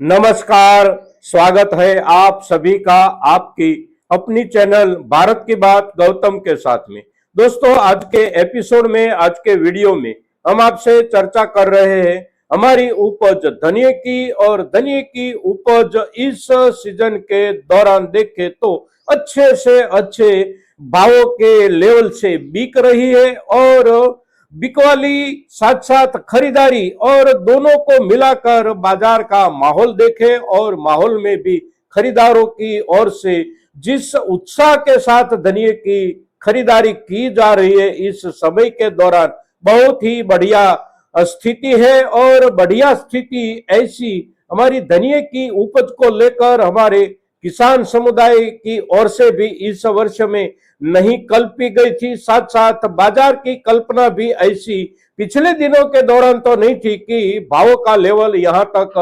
नमस्कार। स्वागत है आप सभी का आपकी अपनी चैनल भारत की बात गौतम के साथ में। दोस्तों, आज के एपिसोड में, आज के वीडियो में हम आपसे चर्चा कर रहे हैं हमारी उपज धनिये की। और धनिये की उपज इस सीजन के दौरान देखे तो अच्छे से अच्छे भावों के लेवल से बिक रही है और बिकवाली साथ साथ खरीदारी और दोनों को मिलाकर बाजार का माहौल देखे और माहौल में भी खरीदारों की ओर से जिस उत्साह के साथ धनिये की खरीदारी की जा रही है इस समय के दौरान बहुत ही बढ़िया स्थिति है। और बढ़िया स्थिति ऐसी हमारी धनिये की उपज को लेकर हमारे किसान समुदाय की ओर से भी इस वर्ष में नहीं कल्पी गई थी। साथ साथ बाजार की कल्पना भी ऐसी पिछले दिनों के दौरान तो नहीं थी कि भावों का लेवल यहां तक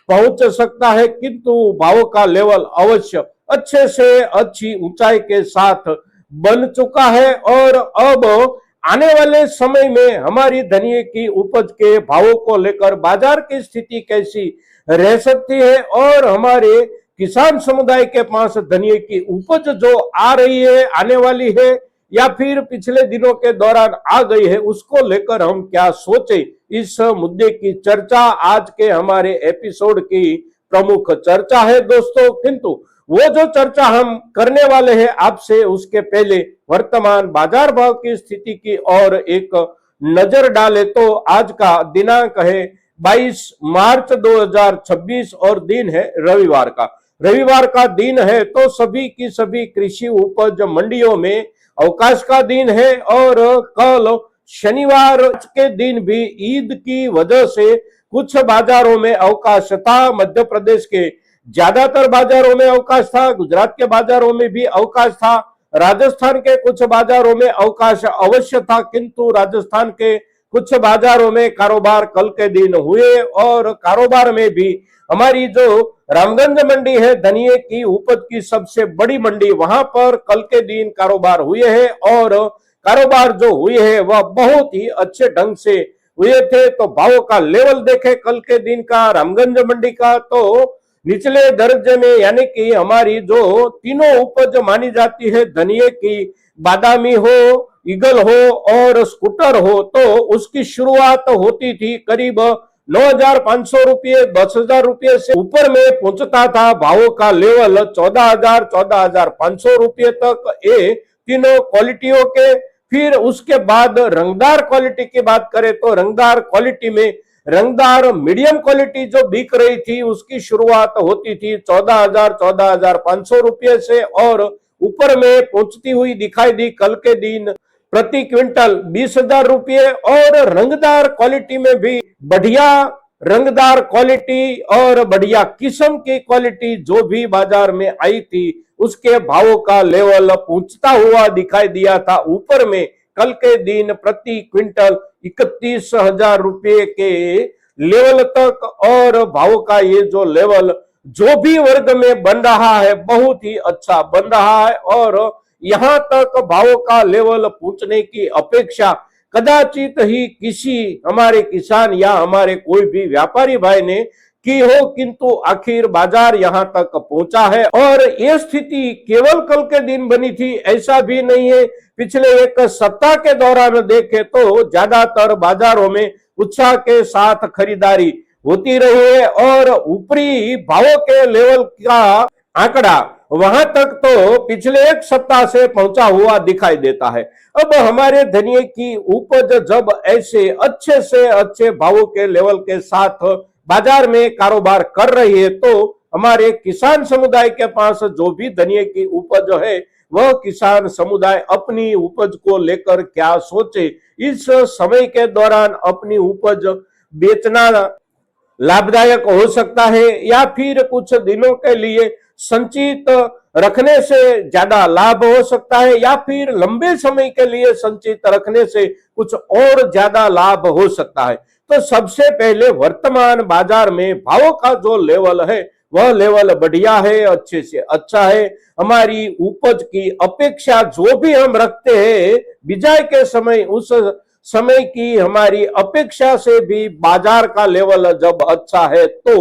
पहुंच सकता है, किंतु भावों का लेवल अवश्य अच्छे से अच्छी ऊंचाई के साथ बन चुका है। और अब आने वाले समय में हमारी धनिये की उपज के भावों को लेकर बाजार की स्थिति कैसी रह सकती है और हमारे किसान समुदाय के पास धनिये की उपज जो आ रही है, आने वाली है या फिर पिछले दिनों के दौरान आ गई है, उसको लेकर हम क्या सोचे, इस मुद्दे की चर्चा आज के हमारे एपिसोड की प्रमुख चर्चा है दोस्तों। किंतु वो जो चर्चा हम करने वाले हैं आपसे, उसके पहले वर्तमान बाजार भाव की स्थिति की और एक नजर डाले तो आज का दिनांक है 22 मार्च 2026 और दिन है रविवार का दिन है। तो सभी की सभी कृषि उपज मंडियों में अवकाश का दिन है और कल शनिवार के दिन भी ईद की वजह से कुछ बाजारों में अवकाश था। मध्य प्रदेश के ज्यादातर बाजारों में अवकाश था, गुजरात के बाजारों में भी अवकाश था, राजस्थान के कुछ बाजारों में अवकाश अवश्य था, किंतु राजस्थान के कुछ बाजारों में कारोबार कल के दिन हुए। और कारोबार में भी हमारी जो रामगंज मंडी है धनिये की उपज की सबसे बड़ी मंडी, वहां पर कल के दिन कारोबार हुए हैं और कारोबार जो हुए हैं वह बहुत ही अच्छे ढंग से हुए थे। तो भावों का लेवल देखे कल के दिन का रामगंज मंडी का, तो निचले दर्जे में यानी कि हमारी जो तीनों उपज मानी जाती है धनिये की, बादामी हो, ईगल हो और स्कूटर हो, तो उसकी शुरुआत होती थी करीब 9,500 रुपये, 10,000 रुपये से ऊपर में पहुंचता था। भावों का लेवल 14,000, 14,500 रुपये तक ये तीनों क्वालिटियों के। फिर उसके बाद रंगदार क्वालिटी की बात करें तो रंगदार क्वालिटी में रंगदार मीडियम क्वालिटी जो बिक रही थी उसकी शुरुआत होती थी 14,000, 14,500 रुपये से और ऊपर में पहुंचती हुई दिखाई दी कल के दिन प्रति क्विंटल 20,000 रुपये। और रंगदार क्वालिटी में भी बढ़िया रंगदार क्वालिटी और बढ़िया किस्म की क्वालिटी जो भी बाजार में आई थी उसके भावों का लेवल पहुंचता हुआ दिखाई दिया था ऊपर में कल के दिन प्रति क्विंटल 31,000 रुपये के लेवल तक। और भावों का ये जो लेवल जो भी वर्ग में बन रहा है बहुत ही अच्छा बन रहा है और यहां तक भावों का लेवल पहुंचने की अपेक्षा कदाचित ही किसी हमारे किसान या हमारे कोई भी व्यापारी भाई ने की हो, किंतु आखिर बाजार यहां तक पहुंचा है। और ये स्थिति केवल कल के दिन बनी थी ऐसा भी नहीं है, पिछले एक सप्ताह के दौरान देखे तो ज्यादातर बाजारों में उत्साह के साथ खरीदारी होती रही है और ऊपरी भावों के लेवल का आंकड़ा वहां तक तो पिछले एक सप्ताह से पहुंचा हुआ दिखाई देता है। अब हमारे धनिये की उपज जब ऐसे अच्छे से अच्छे भावों के लेवल के साथ बाजार में कारोबार कर रही है तो हमारे किसान समुदाय के पास जो भी धनिये की उपज है वह किसान समुदाय अपनी उपज को लेकर क्या सोचे, इस समय के दौरान अपनी उपज बेचना लाभदायक हो सकता है या फिर कुछ दिनों के लिए संचित रखने से ज्यादा लाभ हो सकता है या फिर लंबे समय के लिए संचित रखने से कुछ और ज्यादा लाभ हो सकता है। तो सबसे पहले वर्तमान बाजार में भावों का जो लेवल है वह लेवल बढ़िया है, अच्छे से अच्छा है। हमारी उपज की अपेक्षा जो भी हम रखते हैं बिजाई के समय, उस समय की हमारी अपेक्षा से भी बाजार का लेवल जब अच्छा है तो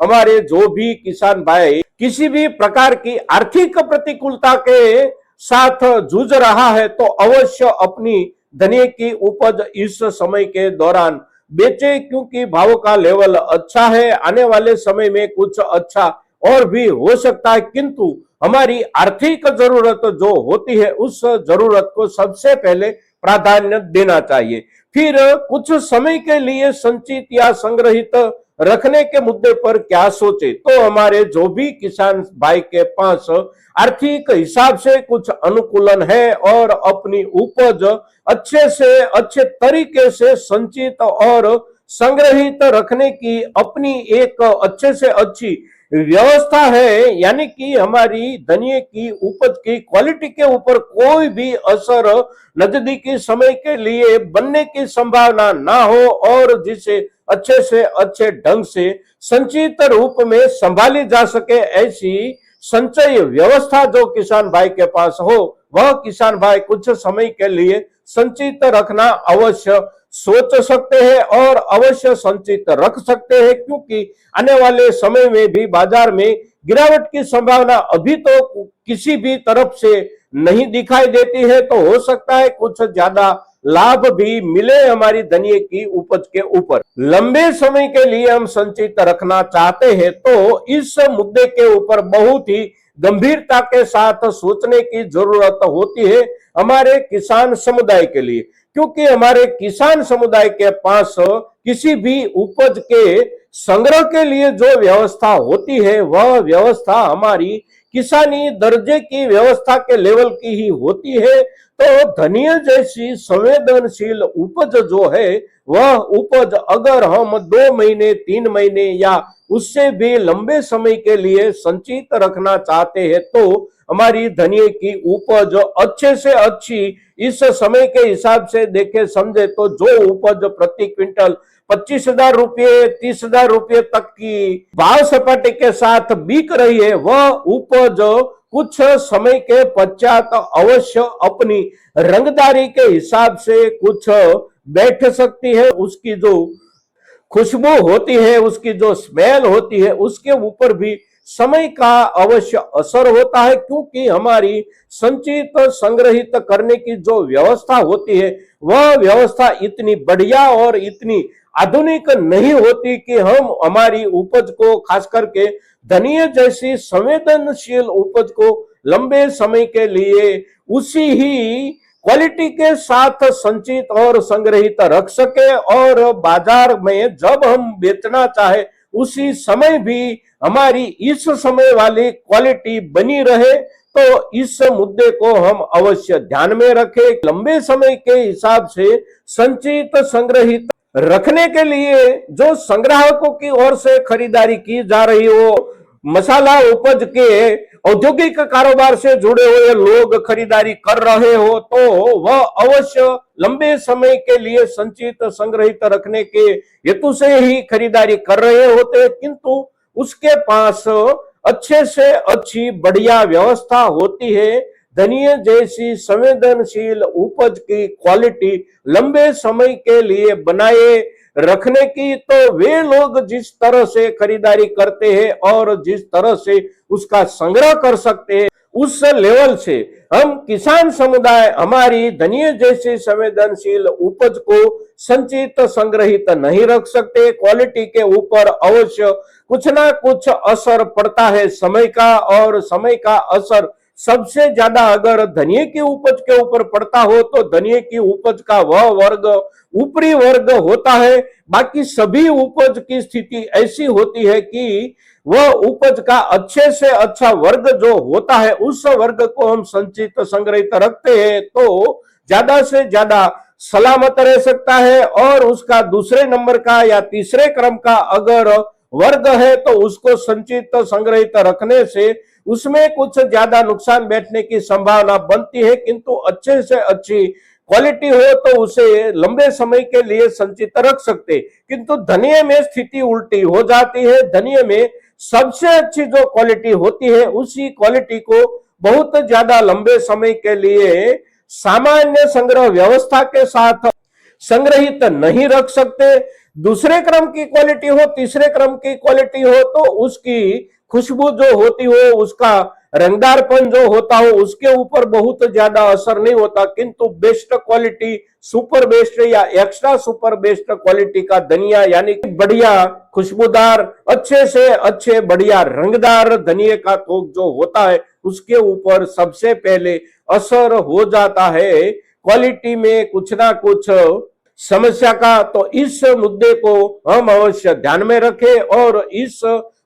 हमारे जो भी किसान भाई किसी भी प्रकार की आर्थिक प्रतिकूलता के साथ जूझ रहा है तो अवश्य अपनी धनिये की उपज इस समय के दौरान बेचे, क्योंकि भाव का लेवल अच्छा है। आने वाले समय में कुछ अच्छा और भी हो सकता है, किंतु हमारी आर्थिक जरूरत जो होती है उस जरूरत को सबसे पहले प्राधान्य देना चाहिए। फिर कुछ समय के लिए संचित या संग्रहित रखने के मुद्दे पर क्या सोचे, तो हमारे जो भी किसान भाई के पास आर्थिक हिसाब से कुछ अनुकूलन है और अपनी उपज अच्छे से अच्छे तरीके से संचित और संग्रहित रखने की अपनी एक अच्छे से अच्छी व्यवस्था है, यानी कि हमारी धनिये की उपज की क्वालिटी के ऊपर कोई भी असर नजदीकी समय के लिए बनने की संभावना ना हो और जिसे अच्छे से अच्छे ढंग से संचित रूप में संभाली जा सके, ऐसी संचय व्यवस्था जो किसान भाई के पास हो वह किसान भाई कुछ समय के लिए संचित रखना अवश्य सोच सकते हैं और अवश्य संचित रख सकते हैं, क्योंकि आने वाले समय में भी बाजार में गिरावट की संभावना अभी तो किसी भी तरफ से नहीं दिखाई देती है। तो हो सकता है कुछ ज्यादा लाभ भी मिले हमारी धनिये की उपज के ऊपर। लंबे समय के लिए हम संचित रखना चाहते हैं तो इस मुद्दे के ऊपर बहुत ही गंभीरता के साथ सोचने की जरूरत होती है हमारे किसान समुदाय के लिए, क्योंकि हमारे किसान समुदाय के पास किसी भी उपज के संग्रह के लिए जो व्यवस्था होती है वह व्यवस्था हमारी किसानी दर्जे की व्यवस्था के लेवल की ही होती है। तो धनिया जैसी संवेदनशील उपज जो है वह उपज अगर हम 2 महीने 3 महीने या उससे भी लंबे समय के लिए संचित रखना चाहते हैं तो हमारी धनिये की उपज अच्छे से अच्छी इस समय के हिसाब से देखे समझे तो जो उपज प्रति क्विंटल 25,000 रुपये 30,000 रुपये तक की भाव सपाटे के साथ बिक रही है, वह उपज कुछ समय के पश्चात अवश्य अपनी रंगदारी के हिसाब से कुछ बैठ सकती है। उसकी जो खुशबू होती है, उसकी जो स्मेल होती है, उसके ऊपर भी समय का अवश्य असर होता है, क्योंकि हमारी संचित संग्रहित करने की जो व्यवस्था होती है वह व्यवस्था इतनी बढ़िया और इतनी आधुनिक नहीं होती कि हम हमारी उपज को खास करके धनिये जैसी संवेदनशील उपज को लंबे समय के लिए उसी ही क्वालिटी के साथ संचित और संग्रहित रख सके और बाजार में जब हम बेचना चाहे उसी समय भी हमारी इस समय वाली क्वालिटी बनी रहे। तो इस मुद्दे को हम अवश्य ध्यान में रखें। लंबे समय के हिसाब से संचित संग्रहित रखने के लिए जो संग्राहकों की ओर से खरीदारी की जा रही हो, मसाला उपज के औद्योगिक कारोबार से जुड़े हुए लोग खरीदारी कर रहे हो तो वह अवश्य लंबे समय के लिए संचित संग्रहित रखने के हेतु से ही खरीदारी कर रहे होते, किंतु उसके पास अच्छे से अच्छी बढ़िया व्यवस्था होती है। धनिये जैसी संवेदनशील उपज की क्वालिटी लंबे समय के लिए बनाए रखने की, तो वे लोग जिस तरह से खरीदारी करते हैं और जिस तरह से उसका संग्रह कर सकते हैं उस लेवल से हम किसान समुदाय हमारी धनिये जैसी संवेदनशील उपज को संचित संग्रहित नहीं रख सकते। क्वालिटी के ऊपर अवश्य कुछ ना कुछ असर पड़ता है समय का, और समय का असर सबसे ज्यादा अगर धनिये की उपज के ऊपर पड़ता हो तो धनिये की उपज का वह वर्ग ऊपरी वर्ग होता है। बाकी सभी उपज की स्थिति ऐसी होती है कि वह उपज का अच्छे से अच्छा वर्ग जो होता है उस वर्ग को हम संचित संग्रहित रखते हैं तो ज्यादा से ज्यादा सलामत रह सकता है, और उसका दूसरे नंबर का या तीसरे क्रम का अगर वर्ग है तो उसको संचित संग्रहित रखने से उसमें कुछ ज्यादा नुकसान बैठने की संभावना बनती है, किंतु अच्छे से अच्छी क्वालिटी हो तो उसे लंबे समय के लिए संचित रख सकते। किंतु धनिये में स्थिति उल्टी हो जाती है। धनिये में सबसे अच्छी जो क्वालिटी होती है उसी क्वालिटी को बहुत ज्यादा लंबे समय के लिए सामान्य संग्रह व्यवस्था के साथ संग्रहित नहीं रख सकते। दूसरे क्रम की क्वालिटी हो, तीसरे क्रम की क्वालिटी हो, तो उसकी खुशबू जो होती हो, उसका रंगदारपन जो होता हो, उसके ऊपर बहुत ज्यादा असर नहीं होता। किंतु बेस्ट क्वालिटी, सुपर बेस्ट या एक्स्ट्रा सुपर बेस्ट क्वालिटी का धनिया, यानी कि बढ़िया खुशबूदार, अच्छे से अच्छे बढ़िया रंगदार धनिये का थोक जो होता है, उसके ऊपर सबसे पहले असर हो जाता है क्वालिटी में कुछ ना कुछ समस्या का। तो इस मुद्दे को हम अवश्य ध्यान में रखें और इस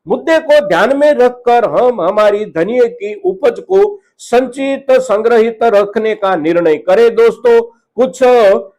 मुद्दे को ध्यान में रखकर हम हमारी धनिये की उपज को संचित संग्रहित रखने का निर्णय करें। दोस्तों, कुछ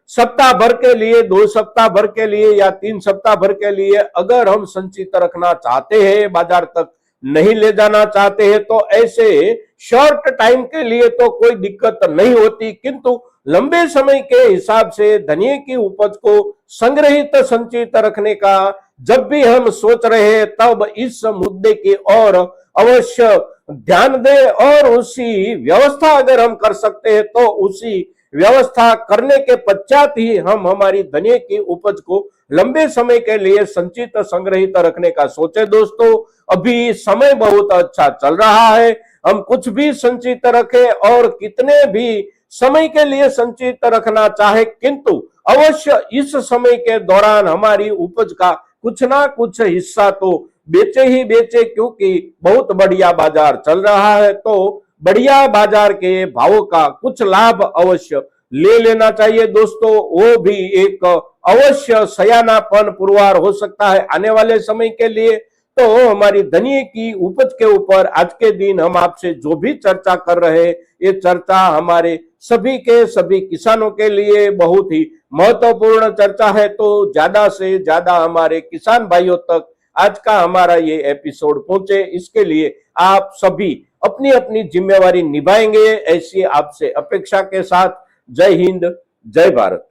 सप्ताह भर के लिए, 2 सप्ताह भर के लिए या 3 सप्ताह भर के लिए अगर हम संचित रखना चाहते हैं, बाजार तक नहीं ले जाना चाहते हैं, तो ऐसे शॉर्ट टाइम के लिए तो कोई दिक्कत नहीं होती। किंतु लंबे समय के हिसाब से धनिये की उपज को संग्रहित संचित रखने का जब भी हम सोच रहे हैं, तब इस मुद्दे की ओर अवश्य ध्यान दें और उसी व्यवस्था अगर हम कर सकते हैं, तो उसी व्यवस्था करने के पश्चात ही हम हमारी धनिये की उपज को लंबे समय के लिए संचित संग्रहित रखने का सोचे। दोस्तों, अभी समय बहुत अच्छा चल रहा है, हम कुछ भी संचित रखें और कितने भी समय के लिए संचित रखना चाहे, किंतु अवश्य इस समय के दौरान हमारी उपज का कुछ ना कुछ हिस्सा तो बेचे ही बेचे, क्योंकि बहुत बढ़िया बाजार चल रहा है। तो बढ़िया बाजार के भावों का कुछ लाभ अवश्य ले लेना चाहिए। दोस्तों, वो भी एक अवश्य सयानापन पुरवार हो सकता है आने वाले समय के लिए। तो हमारी धनिये की उपज के ऊपर आज के दिन हम आपसे जो भी चर्चा कर रहे हैं, ये चर्चा हमारे सभी के सभी किसानों के लिए बहुत ही महत्वपूर्ण चर्चा है। तो ज्यादा से ज्यादा हमारे किसान भाइयों तक आज का हमारा ये एपिसोड पहुंचे, इसके लिए आप सभी अपनी अपनी जिम्मेवारी निभाएंगे, ऐसी आपसे अपेक्षा के साथ। जय हिंद, जय भारत।